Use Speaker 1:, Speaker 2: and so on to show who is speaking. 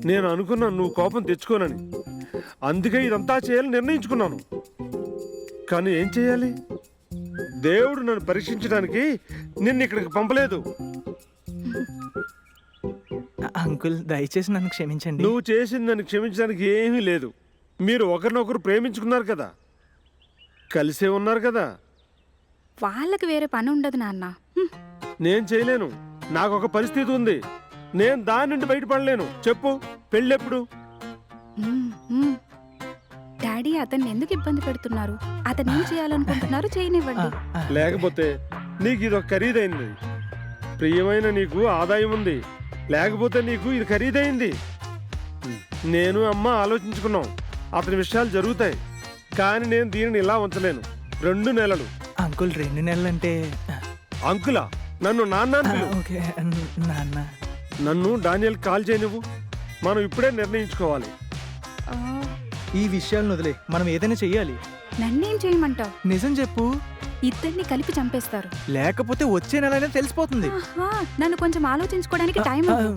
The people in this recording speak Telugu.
Speaker 1: నేను అనుకున్నాను నువ్వు కోపం తెచ్చుకోనని, అందుకే ఇదంతా చేయాలని నిర్ణయించుకున్నాను. కానీ ఏం చేయాలి? దేవుడు నన్ను పరీక్షించడానికి నిన్ను ఇక్కడికి పంపలేదు.
Speaker 2: అంకుల్ దయచేసి నన్ను క్షమించండి.
Speaker 1: నువ్వు చేసింది నన్ను క్షమించడానికి ఏమీ లేదు. మీరు ఒకరినొకరు ప్రేమించుకున్నారు కదా, కలిసే ఉన్నారు కదా.
Speaker 3: వాళ్ళకి వేరే పని ఉండదు నాన్న.
Speaker 1: నేను చేయలేను, నాకు ఒక పరిస్థితి ఉంది, నేను దాని నుండి బయటపడలేను. చెప్పు, పెళ్ళెప్పుడు?
Speaker 3: డాడీ అతన్ని ఎందుకు ఇబ్బంది పెడుతున్నారు? అతను ఏం చేయాలనుకుంటున్నారు చేయనివ్వండి.
Speaker 1: లేకపోతే నీకు ఇది ఒక ఖరీదైంది. ప్రియమైన నీకు ఆదాయం ఉంది, లేకపోతే నీకు ఇది ఖరీదైంది. నేను అమ్మ ఆలోచించుకున్నాం, అతని విషయాలు జరుగుతాయి. కానీ నేను దీనిని ఇలా ఉంచలేను. 2 నెలలు.
Speaker 2: అంకుల్ 2 నెలలంటే
Speaker 1: అంకులా? నన్ను నాన్న అని పిలువు.
Speaker 2: ఓకే నాన్న.
Speaker 1: నన్ను డానియల్ కాల్ చేయనివ్వు. మనం ఇప్పుడే నిర్ణయించుకోవాలి.
Speaker 3: ఆ,
Speaker 2: ఈ విషయాలను వదిలే, మనం ఏదైనా చెయ్యాలి.
Speaker 3: నన్నేం చేయమంటావు?
Speaker 2: నిజం చెప్పు,
Speaker 3: ఇద్దరిని కలిపి చంపేస్తారు.
Speaker 2: లేకపోతే వచ్చే నెలనే తెలిసిపోతుంది.
Speaker 3: ఆహా, నన్ను కొంచెం ఆలోచించుకోవడానికి టైం ఇవ్వు.